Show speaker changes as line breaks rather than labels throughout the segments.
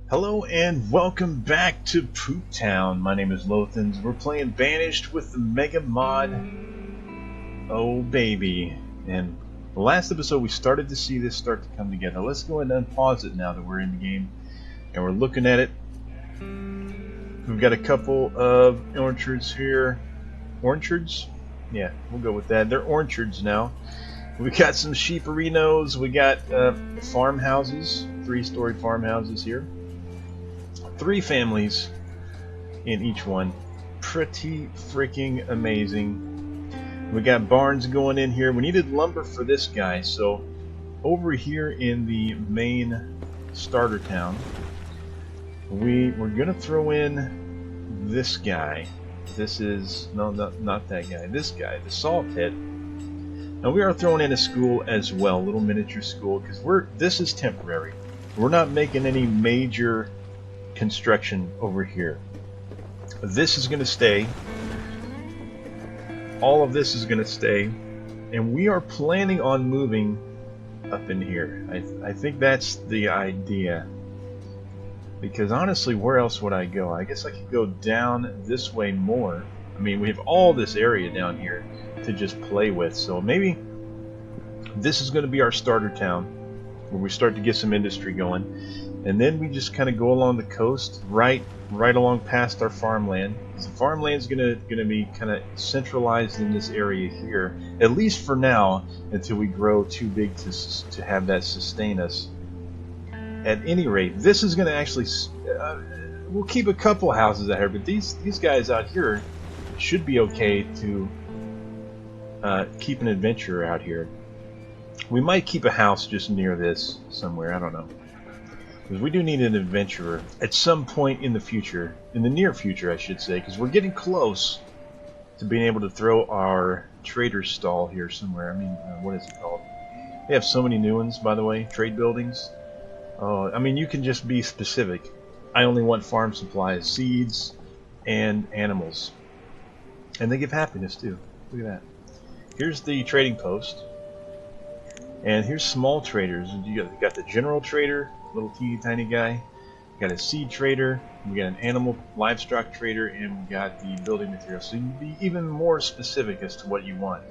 Hello and welcome back to POOPTOWN. My name is Lothens. We're playing Banished with the Megamod. Oh baby. And the last episode we started to see this start to come together. Let's go ahead and unpause it now that we're in the game. And we're looking at it. We've got a couple of orchards here. Ornchards? Yeah, we'll go with that. They're orchards now. We got some sheeperinos. We got farmhouses. 3-story farmhouses here. 3 families in each one. Pretty freaking amazing. We got barns going in here. We needed lumber for this guy, so over here in the main starter town, we're gonna throw in this guy. This is not that guy. This guy, the salt pit. And we are throwing in a school as well, a little miniature school, because this is temporary. We're not making any major construction over here. This is going to stay. All of this is going to stay, and we are planning on moving up in here. I think that's the idea, because honestly, where else would I go? I guess I could go down this way more. I mean, we have all this area down here to just play with, so maybe this is going to be our starter town where we start to get some industry going. And then we just kind of go along the coast, right along past our farmland. The farmland's gonna be kind of centralized in this area here, at least for now, until we grow too big to have that sustain us. At any rate, this is gonna actually we'll keep a couple houses out here, but these guys out here should be okay to keep an adventurer out here. We might keep a house just near this somewhere. I don't know. Because we do need an adventurer at some point in the future, in the near future I should say, because we're getting close to being able to throw our trader's stall here somewhere. I mean, what is it called? They have so many new ones, by the way, trade buildings. I mean, you can just be specific. I only want farm supplies, seeds, and animals. And they give happiness too. Look at that. Here's the trading post. And here's small traders. You got the general trader, little teeny tiny guy. We got a seed trader. We got an animal livestock trader, and we got the building material. So you can be even more specific as to what you want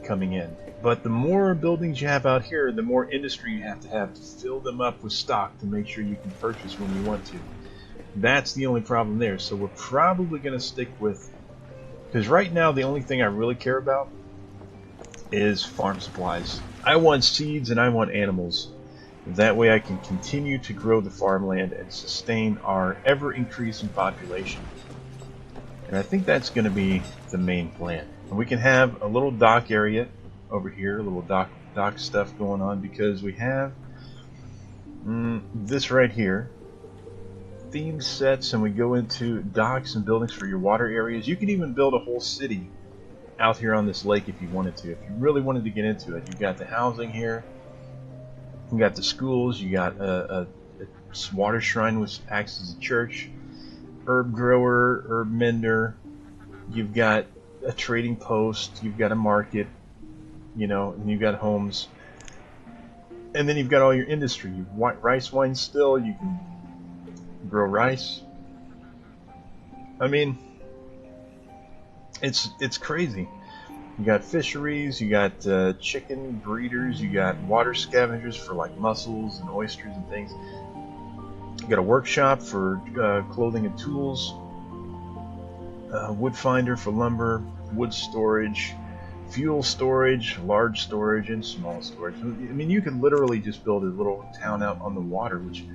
coming in. But the more buildings you have out here, the more industry you have to fill them up with stock to make sure you can purchase when you want to. That's the only problem there. So we're probably going to stick with, because right now the only thing I really care about is farm supplies. I want seeds and I want animals. That way I can continue to grow the farmland and sustain our ever-increasing population. And I think that's going to be the main plan. And we can have a little dock area over here, a little dock stuff going on, because we have this right here. Theme sets, and we go into docks and buildings for your water areas. You can even build a whole city out here on this lake if you wanted to. If you really wanted to get into it, you've got the housing here. You got the schools, you got a water shrine which acts as a church, herb grower, herb mender, you've got a trading post, you've got a market, you know, and you've got homes. And then you've got all your industry. You've rice wine still, you can grow rice. I mean, it's crazy. You got fisheries, you got chicken breeders, you got water scavengers for like mussels and oysters and things. You got a workshop for clothing and tools, wood finder for lumber, wood storage, fuel storage, large storage, and small storage. I mean, you could literally just build a little town out on the water, which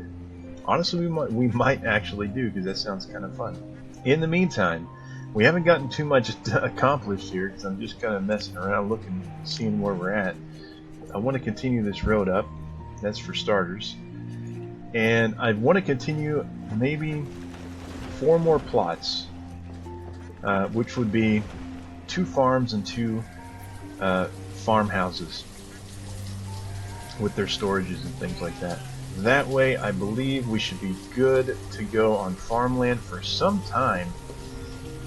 honestly we might actually do, because that sounds kind of fun. In the meantime, we haven't gotten too much accomplished here, because I'm just kind of messing around, looking, seeing where we're at. I want to continue this road up. That's for starters. And I want to continue maybe 4 more plots, which would be 2 farms and 2 farmhouses with their storages and things like that. That way, I believe we should be good to go on farmland for some time.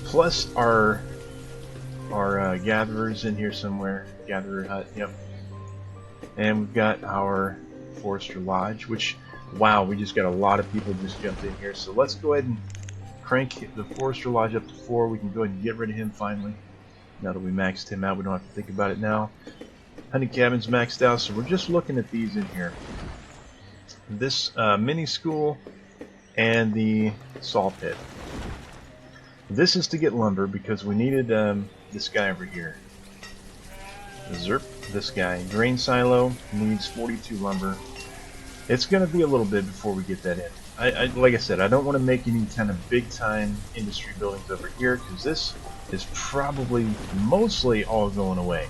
Plus our gatherers in here somewhere. Gatherer hut, yep. And we've got our Forester Lodge, which Wow, we just got a lot of people just jumped in here. So let's go ahead and crank the Forester Lodge up to 4. We can go ahead and get rid of him finally. Now that we maxed him out, we don't have to think about it now. Honey cabin's maxed out, so we're just looking at these in here. This mini school and the saw pit. This is to get lumber because we needed this guy over here. Zerp, this guy. Grain silo needs 42 lumber. It's going to be a little bit before we get that in. Like I said, I don't want to make any kind of big time industry buildings over here because this is probably mostly all going away.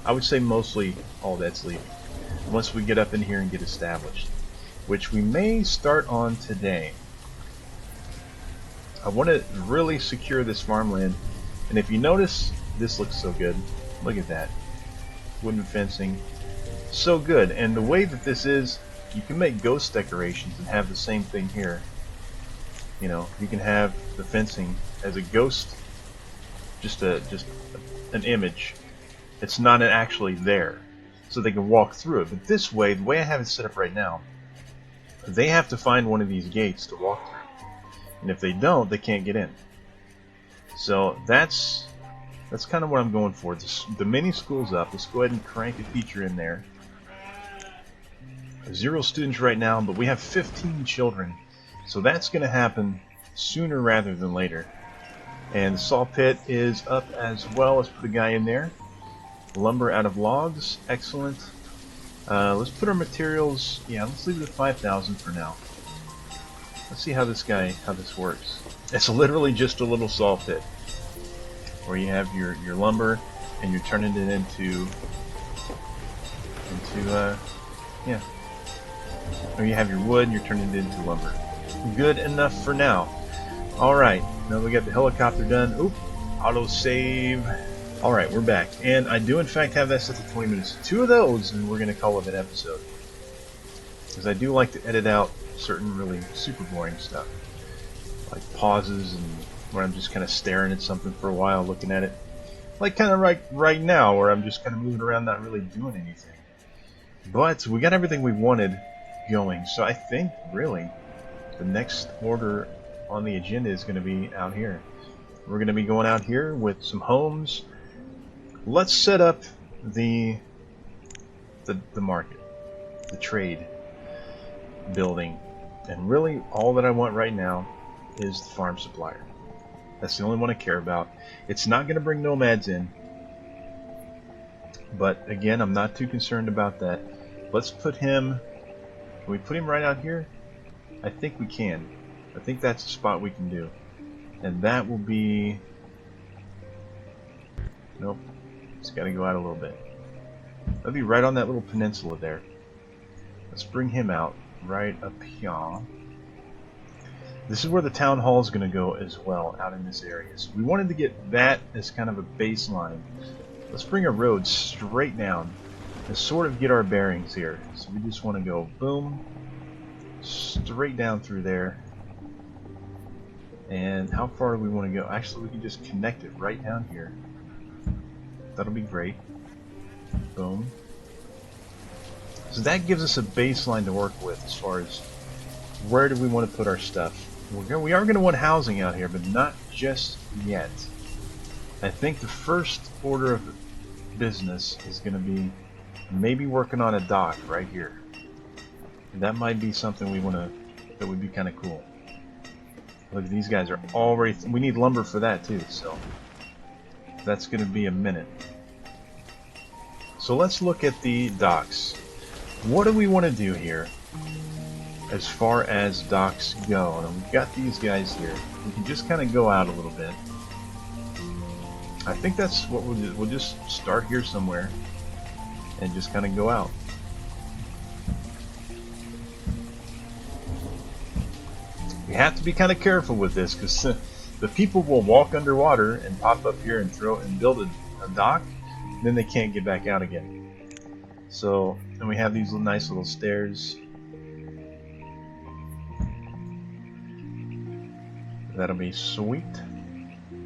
I would say mostly all that's leaving once we get up in here and get established, which we may start on today. I want to really secure this farmland, and if you notice, this looks so good. Look at that. Wooden fencing. So good. And the way that this is, you can make ghost decorations and have the same thing here. You know, you can have the fencing as a ghost, just an image. It's not actually there, so they can walk through it. But this way, the way I have it set up right now, they have to find one of these gates to walk through. And if they don't, they can't get in. So that's kind of what I'm going for. The mini school's up. Let's go ahead and crank a teacher in there. 0 students right now, but we have 15 children. So that's going to happen sooner rather than later. And the saw pit is up as well. Let's put a guy in there. Lumber out of logs. Excellent. Let's put our materials... Yeah, let's leave it at 5,000 for now. Let's see how this works. It's literally just a little saw pit where you have your lumber and you're turning it into yeah. Or you have your wood and you're turning it into lumber. Good enough for now. Alright, now we got the helicopter done. Oop, auto save. Alright, we're back. And I do in fact have that set to 20 minutes. 2 of those and we're going to call it an episode. Because I do like to edit out certain really super boring stuff. Like pauses and where I'm just kind of staring at something for a while, looking at it. Like kind of right now where I'm just kind of moving around not really doing anything. But we got everything we wanted going. So I think really the next order on the agenda is going to be out here. We're going to be going out here with some homes. Let's set up the market, the trade building, and really all that I want right now is the farm supplier. That's the only one I care about. It's not going to bring nomads in, but again, I'm not too concerned about that. Let's put him... Can we put him right out here? I think we can. I think that's a spot we can do. And that will be... Nope. It's got to go out a little bit. That'll be right on that little peninsula there. Let's bring him out right up here. This is where the town hall is going to go as well, out in this area. So we wanted to get that as kind of a baseline. Let's bring a road straight down and sort of get our bearings here. So we just want to go boom, straight down through there. And how far do we want to go? Actually, we can just connect it right down here. That'll be great. Boom. So that gives us a baseline to work with as far as where do we want to put our stuff. We are going to want housing out here, but not just yet. I think the first order of business is going to be maybe working on a dock right here. That might be something that would be kind of cool. Look, these guys are already... We need lumber for that too, so that's going to be a minute. So let's look at the docks. What do we want to do here as far as docks go? And we've got these guys here. We can just kind of go out a little bit. I think that's what we'll just start here somewhere and just kind of go out. We have to be kind of careful with this because the people will walk underwater and pop up here and build a dock, then they can't get back out again. So, and we have these nice little stairs. That'll be sweet.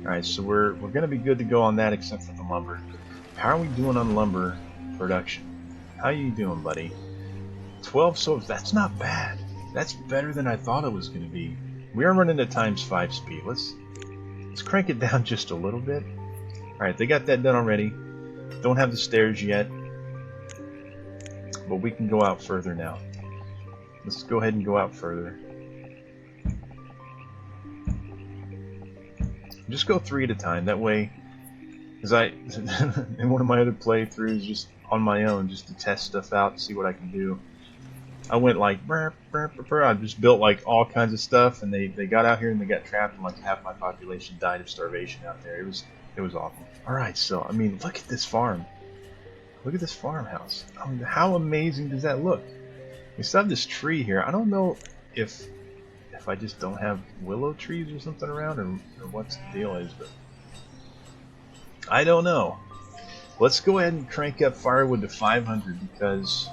Alright, so we're gonna be good to go on that except for the lumber. How are we doing on lumber production? How you doing, buddy? 12, so that's not bad. That's better than I thought it was going to be. We are running at ×5 speed. Let's crank it down just a little bit. Alright, they got that done already. Don't have the stairs yet. But we can go out further now. Let's go ahead and go out further. Just go 3 at a time. That way, because in one of my other playthroughs, just on my own, just to test stuff out and see what I can do, I went like, I just built like all kinds of stuff, and they got out here and they got trapped, and like half my population died of starvation out there. It was awful. All right, so I mean, look at this farm. Look at this farmhouse. I mean, how amazing does that look? We still have this tree here. I don't know if I just don't have willow trees or something around, or what the deal is, but I don't know. Let's go ahead and crank up firewood to 500 because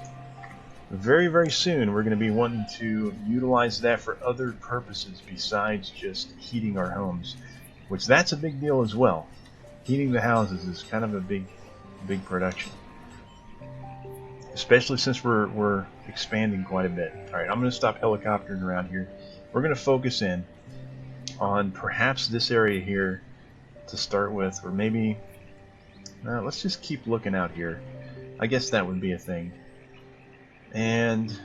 very, very soon we're going to be wanting to utilize that for other purposes besides just heating our homes, which that's a big deal as well. Heating the houses is kind of a big production, especially since we're expanding quite a bit. Alright, I'm going to stop helicoptering around here. We're going to focus in on perhaps this area here to start with, or maybe let's just keep looking out here. I guess that would be a thing. And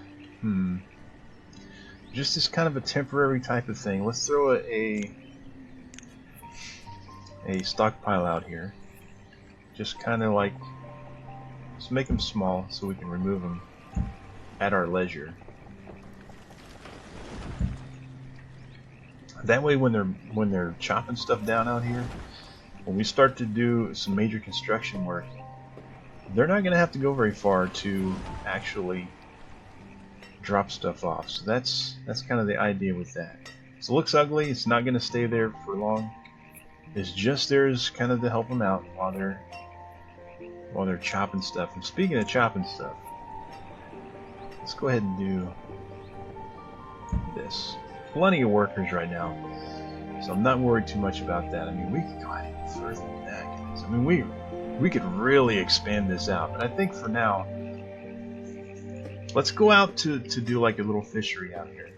just as kind of a temporary type of thing, let's throw a stockpile out here. Just kind of like, just make them small so we can remove them at our leisure. That way, when they're chopping stuff down out here, when we start to do some major construction work, they're not going to have to go very far to actually drop stuff off. So that's kind of the idea with that. So it looks ugly. It's not going to stay there for long. It's just there as kind of to help them out while they're chopping stuff. And speaking of chopping stuff, let's go ahead and do this. Plenty of workers right now, so I'm not worried too much about that. I mean, we could go ahead and further than that, guys. I mean, we could really expand this out. But I think for now, let's go out to do like a little fishery out here.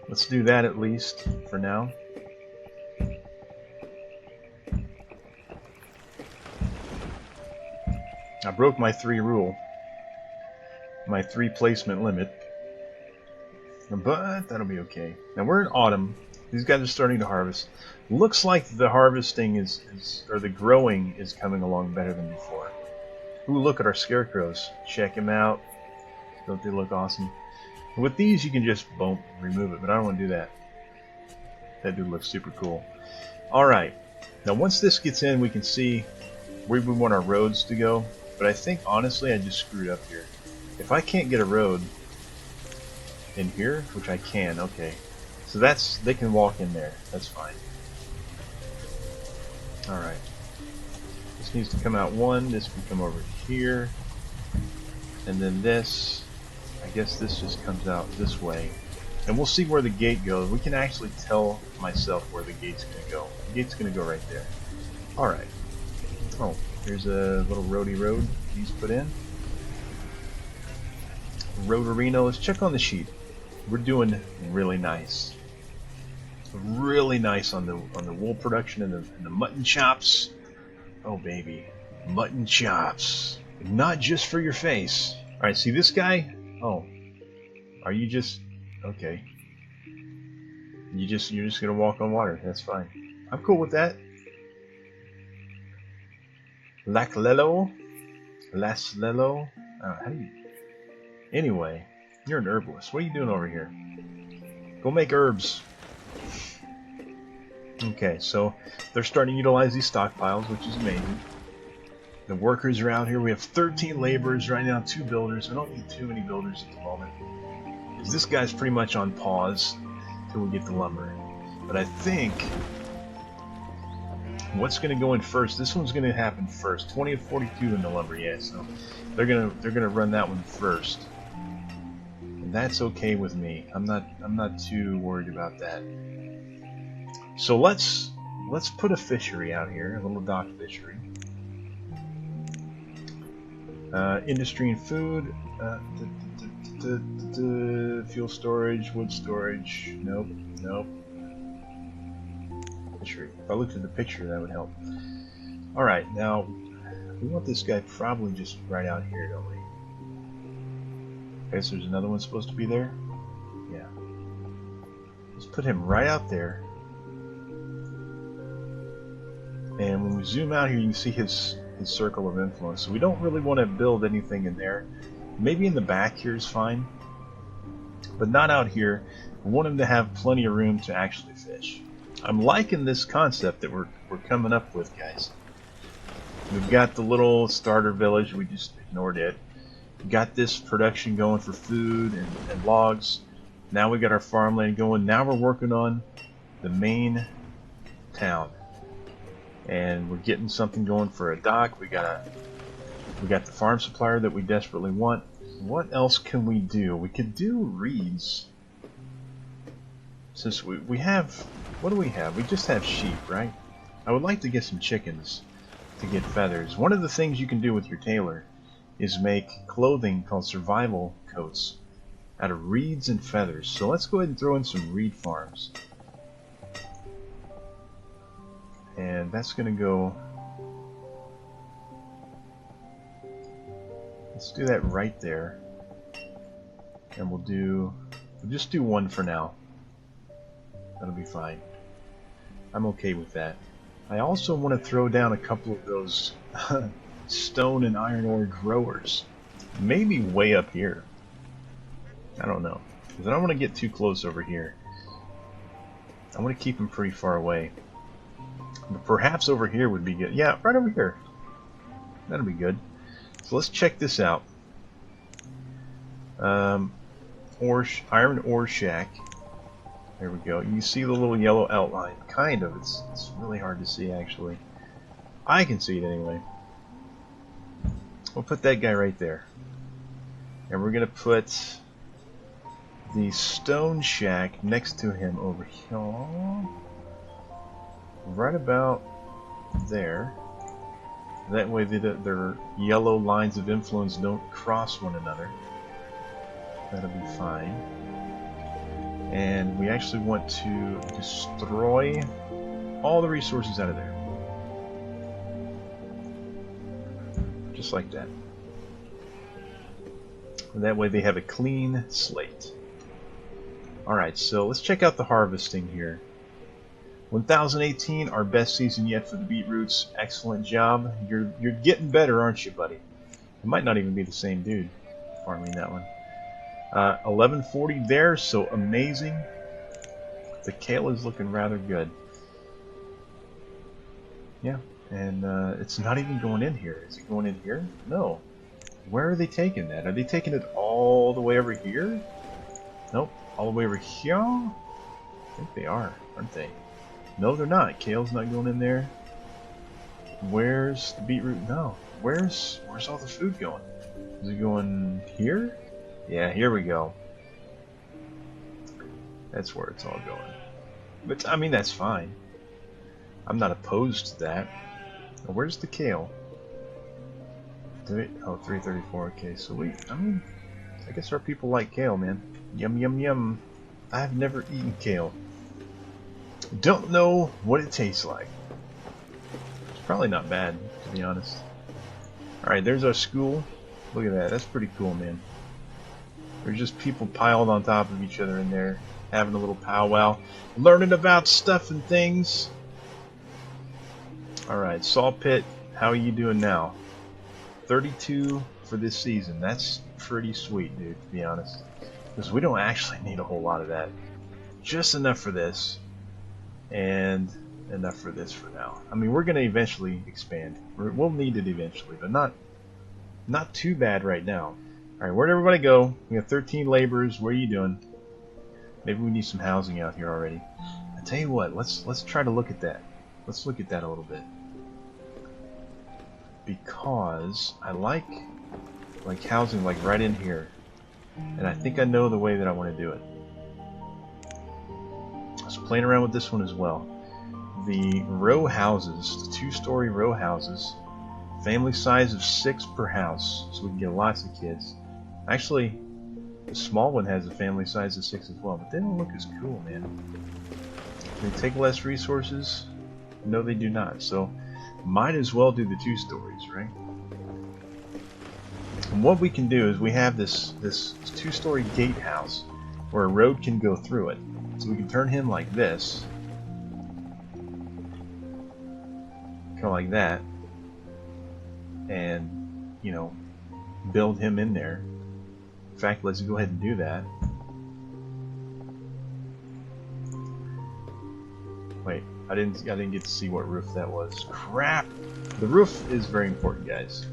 Let's do that at least for now. I broke my 3 rule. My 3 placement limit, but that'll be okay. Now we're in autumn. These guys are starting to harvest. Looks like the harvesting or the growing is coming along better than before. Ooh, look at our scarecrows. Check them out. Don't they look awesome? With these you can just boom, remove it, but I don't want to do that. That dude looks super cool. Alright, now once this gets in, we can see where we want our roads to go, but I think honestly I just screwed up here. If I can't get a road in here, which I can, okay. So they can walk in there. That's fine. Alright. This needs to come out 1. This can come over here. And then this, I guess this just comes out this way. And we'll see where the gate goes. We can actually tell myself where the gate's going to go. The gate's going to go right there. Alright. Oh, here's a little roadie road he's put in. Rotorino, let's check on the sheep. We're doing really nice. Really nice on the wool production and the mutton chops. Oh baby, mutton chops. Not just for your face. Alright, see this guy? Oh. Are you just okay. You're just gonna walk on water. That's fine. I'm cool with that. Laclelo? Laslelo? How do you... Anyway, you're an herbalist. What are you doing over here? Go make herbs. Okay, so they're starting to utilize these stockpiles, which is amazing. The workers are out here. We have 13 laborers right now, 2 builders. I don't need too many builders at the moment, because this guy's pretty much on pause until we get the lumber. But I think what's going to go in first? This one's going to happen first. 20 of 42 in the lumber, yeah. So they're gonna run that one first. And that's okay with me. I'm not too worried about that. So let's put a fishery out here, a little dock fishery. Industry and food. Fuel storage, wood storage. Nope, nope. If I looked at the picture, that would help. Alright, now, we want this guy probably just right out here, don't we? I guess there's another one supposed to be there? Yeah. Let's put him right out there. And when we zoom out here, you can see his circle of influence. So we don't really want to build anything in there. Maybe in the back here is fine, but not out here. We want him to have plenty of room to actually fish. I'm liking this concept that we're coming up with, guys. We've got the little starter village. We just ignored it. We got this production going for food and logs. Now we got our farmland going. Now we're working on the main town. And we're getting something going for a dock. We got the farm supplier that we desperately want. What else can we do? We could do reeds. Since we have, what do we have? We just have sheep, right? I would like to get some chickens to get feathers. One of the things you can do with your tailor is make clothing called survival coats out of reeds and feathers. So let's go ahead and throw in some reed farms. And that's going to go... Let's do that right there. And we'll just do one for now. That'll be fine. I'm okay with that. I also want to throw down a couple of those stone and iron ore growers. Maybe way up here. I don't know. Because I don't want to get too close over here. I want to keep them pretty far away. But perhaps over here would be good. Yeah, right over here. That'll be good. So let's check this out. Iron ore shack. There we go. You see the little yellow outline. Kind of. It's really hard to see, actually. I can see it anyway. We'll put that guy right there. And we're going to put the stone shack next to him over here. Right about there. That way their yellow lines of influence don't cross one another. That'll be fine. And we actually want to destroy all the resources out of there. Just like that. And that way they have a clean slate. Alright, so let's check out the harvesting here. 1018, our best season yet for the beetroots. Excellent job. You're getting better, aren't you, buddy? It might not even be the same dude farming that one. 1140 there, so amazing. The kale is looking rather good. Yeah, and it's not even going in here. Is it going in here? No. Where are they taking that? Are they taking it all the way over here? Nope, all the way over here? I think they are, aren't they? No, they're not. Kale's not going in there. Where's the beetroot? No. Where's all the food going? Is it going here? Yeah, here we go. That's where it's all going. But, I mean, that's fine. I'm not opposed to that. Now, where's the kale? Oh, 334. Okay, so I guess our people like kale, man. Yum, yum, yum. I've never eaten kale. Don't know what it tastes like. It's probably not bad, to be honest. Alright, there's our school. Look at that. That's pretty cool, man. There's just people piled on top of each other in there, having a little powwow, learning about stuff and things. Alright, saw pit, how are you doing now? 32 for this season. That's pretty sweet, dude, to be honest. Because we don't actually need a whole lot of that. Just enough for this. And enough for this for now. I mean, we're going to eventually expand. We'll need it eventually, but not too bad right now. Alright, where'd everybody go? We have 13 laborers. What are you doing? Maybe we need some housing out here already. I tell you what, let's try to look at that. Let's look at that a little bit. Because I like housing like right in here. And I think I know the way that I want to do it. I was playing around with this one as well. The row houses, the 2-story row houses, Family size of 6 per house, so we can get lots of kids. Actually, the small one has a family size of 6 as well, but they don't look as cool, man. They take less resources? No, they do not. So, might as well do the 2 stories, right? And what we can do is we have this 2-story gatehouse where a road can go through it. So we can turn him like this, kind of like that, and, you know, build him in there. In fact, let's go ahead and do that. Wait, I didn't get to see what roof that was. Crap! The roof is very important, guys.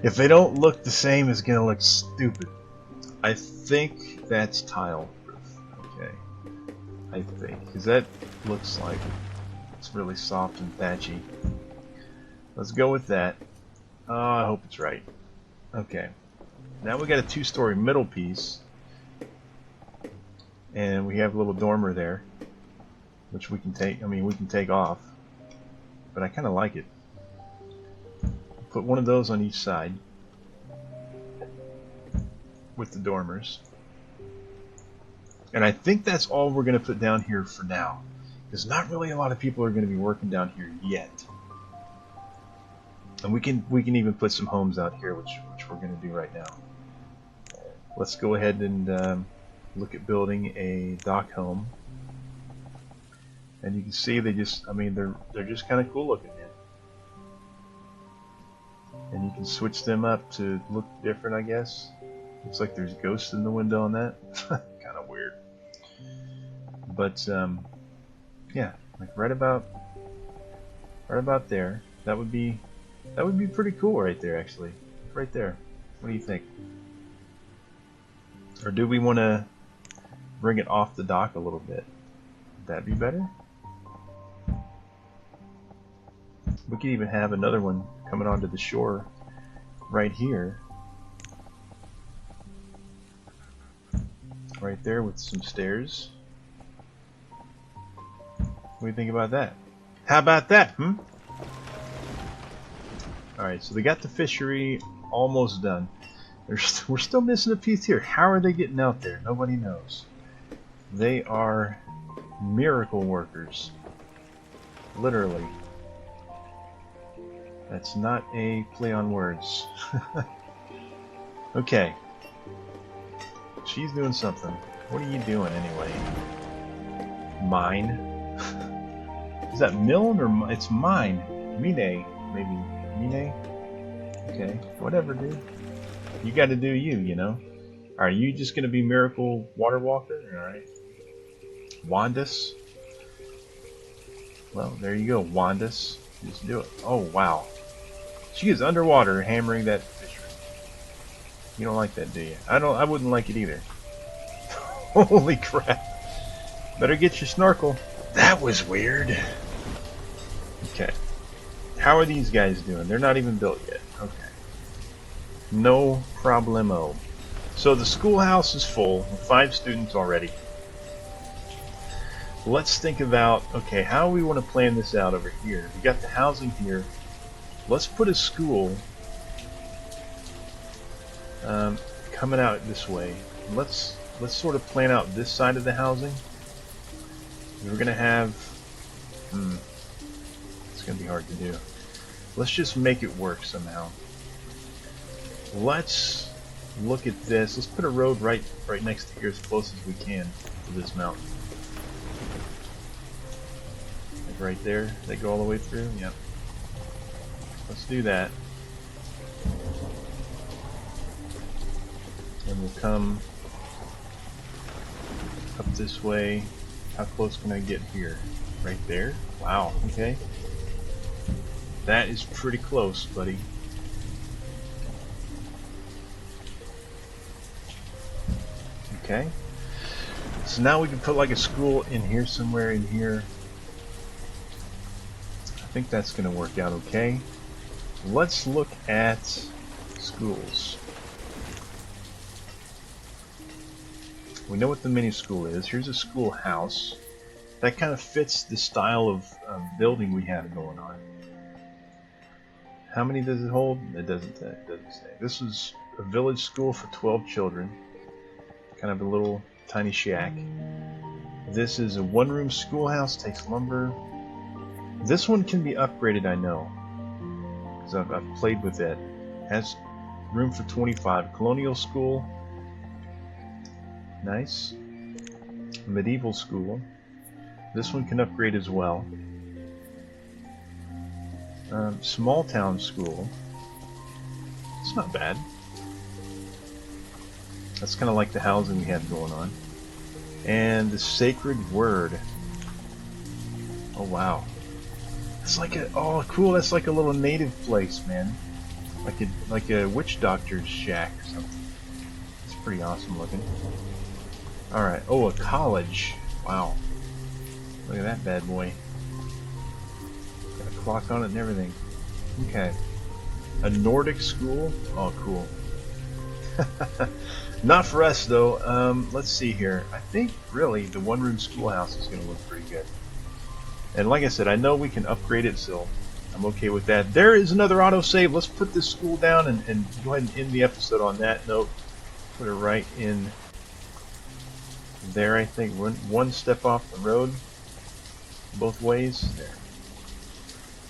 If they don't look the same, it's gonna look stupid. I think that's tile roof. Okay, I think, because that looks like it's really soft and thatchy. Let's go with that. Oh, I hope it's right. Okay. Now we got a 2-story middle piece, and we have a little dormer there, which we can take. I mean, we can take off, but I kind of like it. Put one of those on each side with the dormers, and I think that's all we're going to put down here for now, because not really a lot of people are going to be working down here yet. And we can even put some homes out here, which we're going to do right now. Let's go ahead and look at building a dock home. And you can see they just, I mean, they're just kind of cool looking, man. And you can switch them up to look different, I guess. Looks like there's ghosts in the window on that. Kind of weird. But yeah, like right about there. That would be pretty cool right there, actually. Right there. What do you think? Or do we want to bring it off the dock a little bit? Would that be better? We could even have another one coming onto the shore right here. Right there with some stairs. What do you think about that? How about that, Alright, so they got the fishery almost done. We're still missing a piece here. How are they getting out there? Nobody knows. They are miracle workers. Literally. That's not a play on words. Okay. She's doing something. What are you doing anyway? Mine? Is that Milne or it's mine? Mine, maybe. Mine? Okay, whatever, dude. You gotta do you, you know? Are you just gonna be Miracle Water Walker? Alright. Wandus? Well, there you go, Wandus. Just do it. Oh, wow. She is underwater hammering that fishery. You don't like that, do you? I wouldn't like it either. Holy crap. Better get your snorkel. That was weird. Okay. How are these guys doing? They're not even built yet. Okay. No problemo. So the schoolhouse is full, 5 students already. Let's think about, okay, how we want to plan this out over here. We got the housing here. Let's put a school coming out this way. Let's sort of plan out this side of the housing. We're gonna have it's gonna be hard to do. Let's just make it work somehow. Let's look at this. Let's put a road right next to here as close as we can to this mountain. Like right there. They go all the way through? Yep. Let's do that. And we'll come up this way. How close can I get here? Right there? Wow, okay. That is pretty close, buddy. Okay. So now we can put like a school in here somewhere in here. I think that's going to work out okay. Let's look at schools. We know what the mini school is. Here's a schoolhouse. That kind of fits the style of building we have going on. How many does it hold? It doesn't say. This is a village school for 12 children. Kind of a little tiny shack. This is a one-room schoolhouse, takes lumber. This one can be upgraded, I know, because I've played with it. Has room for 25. Colonial school. Nice. Medieval school. This one can upgrade as well. Small town school. It's not bad. That's kind of like the housing we have going on. And the sacred word. Oh wow. It's like a, oh cool, that's like a little native place, man. Like a witch doctor's shack or something. It's pretty awesome looking. Alright, oh, a college. Wow. Look at that bad boy. Got a clock on it and everything. Okay. A Nordic school? Oh, cool. Not for us, though. Let's see here. I think, really, the one-room schoolhouse is going to look pretty good. And like I said, I know we can upgrade it, so I'm okay with that. There is another autosave. Let's put this school down and go ahead and end the episode on that note. Put it right in there, I think. One step off the road. Both ways. There.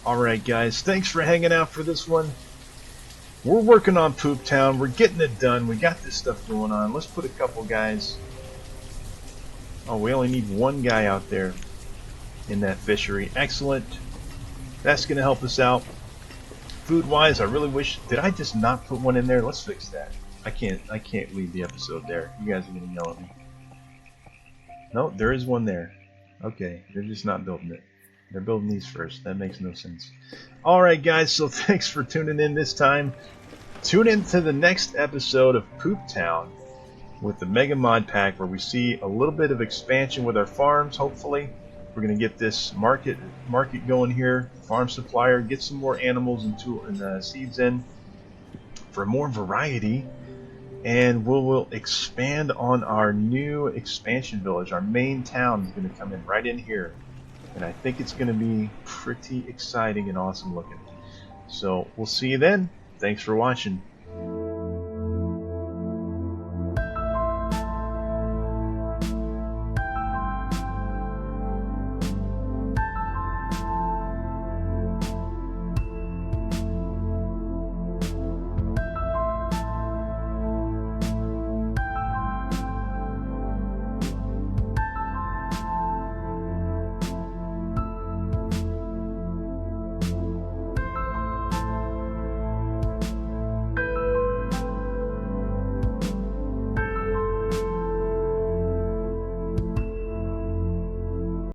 Alright, guys. Thanks for hanging out for this one. We're working on POOPTOWN. We're getting it done. We got this stuff going on. Let's put a couple guys. Oh, we only need one guy out there in that fishery. Excellent. That's going to help us out. Food-wise, I really wish... Did I just not put one in there? Let's fix that. I can't leave the episode there. You guys are going to yell at me. No, there is one there. Okay, they're just not building it. They're building these first. That makes no sense. Alright guys, so thanks for tuning in this time. Tune in to the next episode of POOPTOWN with the Megamod pack, where we see a little bit of expansion with our farms, hopefully. We're going to get this market going here, farm supplier, get some more animals and seeds in for more variety. And we'll expand on our new expansion village. Our main town is going to come in right in here. And I think it's going to be pretty exciting and awesome looking. So we'll see you then. Thanks for watching.